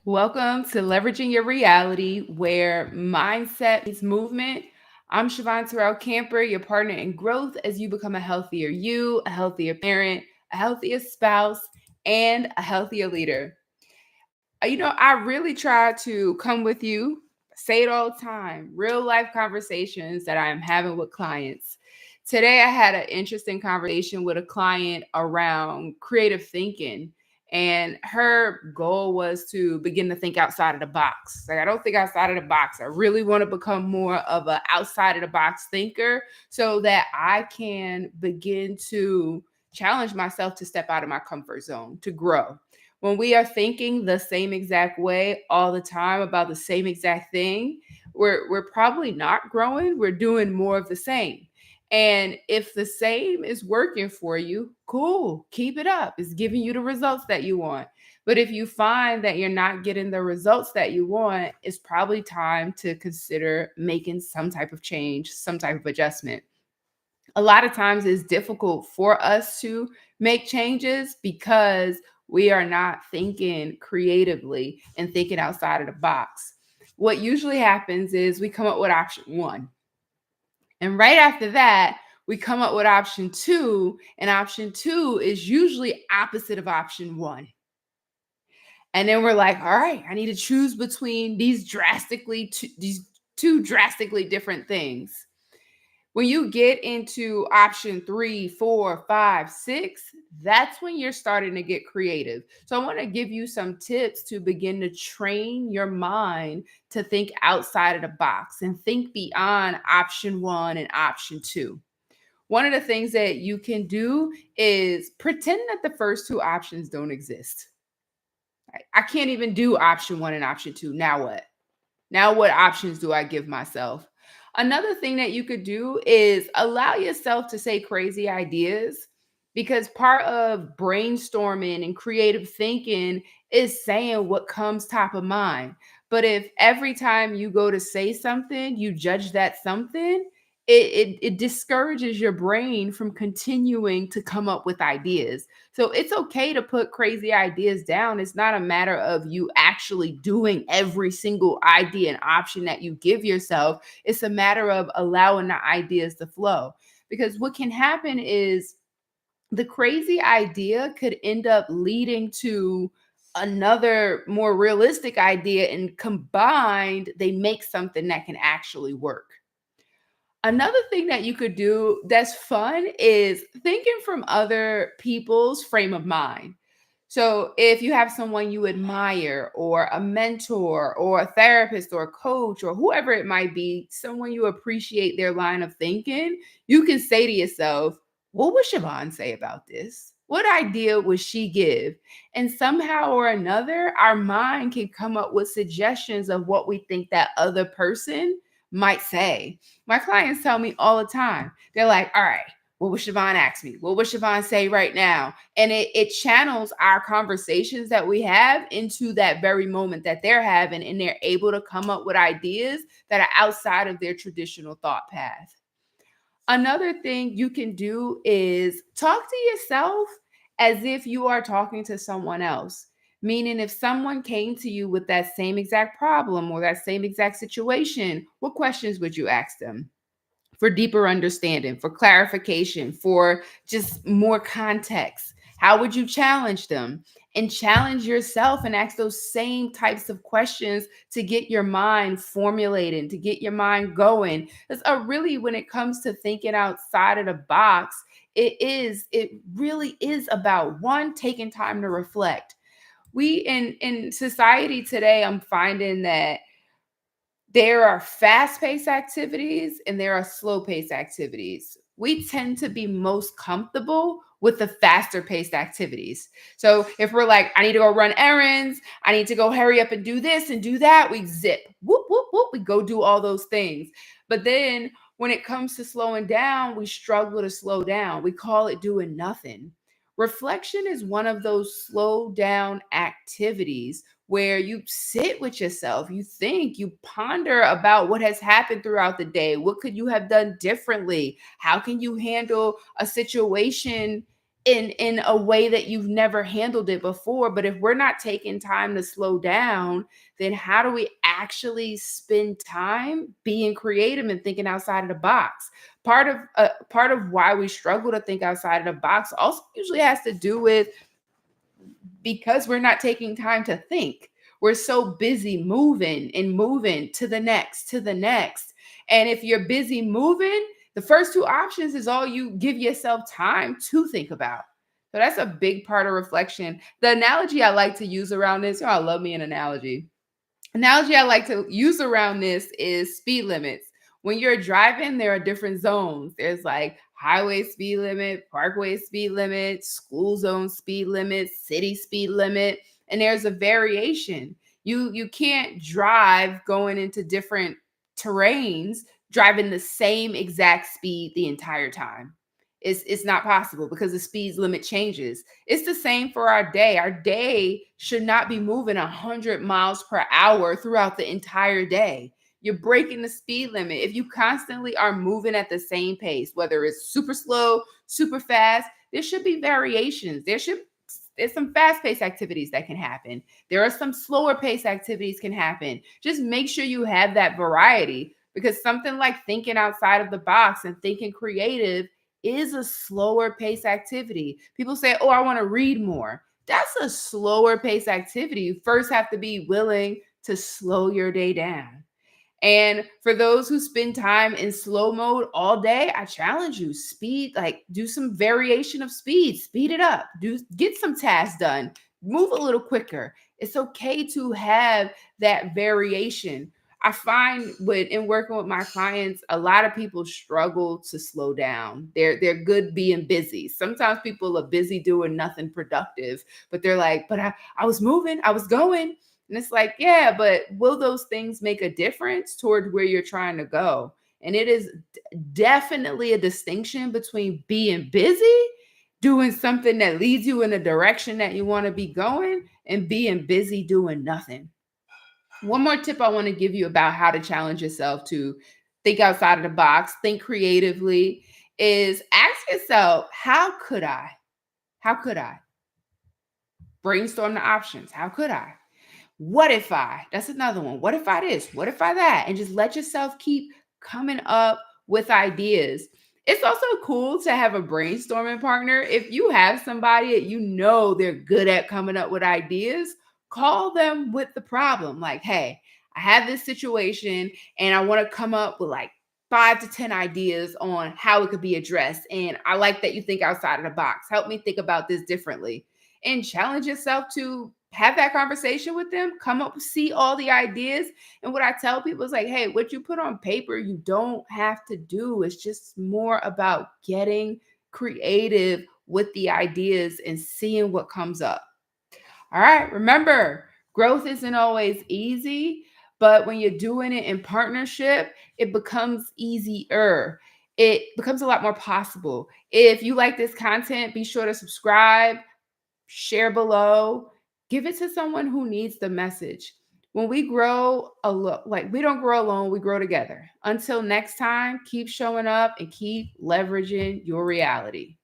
Welcome to Leveraging Your Reality, where mindset meets movement. I'm Shavon Camper, your partner in growth as you become a healthier you, a healthier parent, a healthier spouse, and a healthier leader. I really try to come with you, say it all the time, real life conversations that I am having with clients. Today, I had an interesting conversation with a client around creative thinking. And her goal was to begin to think outside of the box. Like, I don't think outside of the box. I really want to become more of an outside of the box thinker so that I can begin to challenge myself to step out of my comfort zone, to grow. When we are thinking the same exact way all the time about the same exact thing, we're probably not growing. We're doing more of the same. And if the same is working for you, cool, keep it up. It's giving you the results that you want. But if you find that you're not getting the results that you want, it's probably time to consider making some type of change, some type of adjustment. A lot of times it's difficult for us to make changes because we are not thinking creatively and thinking outside of the box. What usually happens is we come up with option one. And right after that, we come up with option two. And option two is usually opposite of option one. And then we're like, all right, I need to choose between these two drastically different things. When you get into option 3, 4, 5, 6, that's when you're starting to get creative. So I want to give you some tips to begin to train your mind to think outside of the box and think beyond option 1 and option 2. One of the things that you can do is pretend that the first two options don't exist. I can't even do option 1 and option 2. Now what? Now what options do I give myself? Another thing that you could do is allow yourself to say crazy ideas, because part of brainstorming and creative thinking is saying what comes top of mind. But if every time you go to say something, you judge that something, it discourages your brain from continuing to come up with ideas. So it's okay to put crazy ideas down. It's not a matter of you actually doing every single idea and option that you give yourself. It's a matter of allowing the ideas to flow. Because what can happen is the crazy idea could end up leading to another more realistic idea, and combined, they make something that can actually work. Another thing that you could do that's fun is thinking from other people's frame of mind. So, if you have someone you admire, or a mentor, or a therapist, or a coach, or whoever it might be, someone you appreciate their line of thinking, you can say to yourself, what would Siobhan say about this? What idea would she give? And somehow or another, our mind can come up with suggestions of what we think that other person might say. My clients tell me all the time, they're like, all right, what would Siobhan ask me? What would Siobhan say right now? And it channels our conversations that we have into that very moment that they're having, and they're able to come up with ideas that are outside of their traditional thought path. Another thing you can do is talk to yourself as if you are talking to someone else. Meaning, if someone came to you with that same exact problem or that same exact situation, what questions would you ask them? For deeper understanding, for clarification, for just more context? How would you challenge them? And challenge yourself and ask those same types of questions to get your mind formulating, to get your mind going. Because really, when it comes to thinking outside of the box, it really is about one, taking time to reflect. We in society today, I'm finding that there are fast-paced activities and there are slow-paced activities. We tend to be most comfortable with the faster-paced activities. So if we're like, I need to go run errands, I need to go hurry up and do this and do that, we zip, whoop, whoop, whoop, we go do all those things. But then when it comes to slowing down, we struggle to slow down. We call it doing nothing. Reflection is one of those slow down activities where you sit with yourself, you think, you ponder about what has happened throughout the day. What could you have done differently? How can you handle a situation in a way that you've never handled it before. But if we're not taking time to slow down, then how do we actually spend time being creative and thinking outside of the box? Part of why we struggle to think outside of the box also usually has to do with because we're not taking time to think. We're so busy moving and moving to the next, to the next. And if you're busy moving, the first two options is all you give yourself time to think about. So that's a big part of reflection. The analogy I like to use around this, I love me an analogy I like to use around this is speed limits. When you're driving, there are different zones. There's like highway speed limit, parkway speed limit, school zone speed limit, city speed limit, and there's a variation. You can't drive going into different terrains driving the same exact speed the entire time. It's not possible because the speed limit changes. It's the same for our day. Our day should not be moving 100 miles per hour throughout the entire day. You're breaking the speed limit. If you constantly are moving at the same pace, whether it's super slow, super fast, there should be variations. There's some fast-paced activities that can happen. There are some slower paced activities can happen. Just make sure you have that variety because something like thinking outside of the box and thinking creative is a slower pace activity. People say, oh, I want to read more. That's a slower pace activity. You first have to be willing to slow your day down. And for those who spend time in slow mode all day, I challenge you, do some variation of speed, speed it up, get some tasks done, move a little quicker. It's okay to have that variation. I find in working with my clients, a lot of people struggle to slow down. They're good being busy. Sometimes people are busy doing nothing productive, but they're like, but I was moving, I was going. And it's like, yeah, but will those things make a difference toward where you're trying to go? And it is definitely a distinction between being busy, doing something that leads you in a direction that you want to be going, and being busy doing nothing. One more tip I want to give you about how to challenge yourself to think outside of the box, think creatively, is ask yourself, how could I? How could I? Brainstorm the options. How could I? What if I? That's another one. What if I this? What if I that? And just let yourself keep coming up with ideas. It's also cool to have a brainstorming partner. If you have somebody that you know they're good at coming up with ideas, call them with the problem. Like, hey, I have this situation and I want to come up with like 5 to 10 ideas on how it could be addressed. And I like that you think outside of the box. Help me think about this differently and challenge yourself to have that conversation with them, come up, see all the ideas. And what I tell people is like, hey, what you put on paper, you don't have to do. It's just more about getting creative with the ideas and seeing what comes up. All right. Remember, growth isn't always easy, but when you're doing it in partnership, it becomes easier. It becomes a lot more possible. If you like this content, be sure to subscribe, share below, give it to someone who needs the message. When we grow like we don't grow alone, we grow together. Until next time, keep showing up and keep leveraging your reality.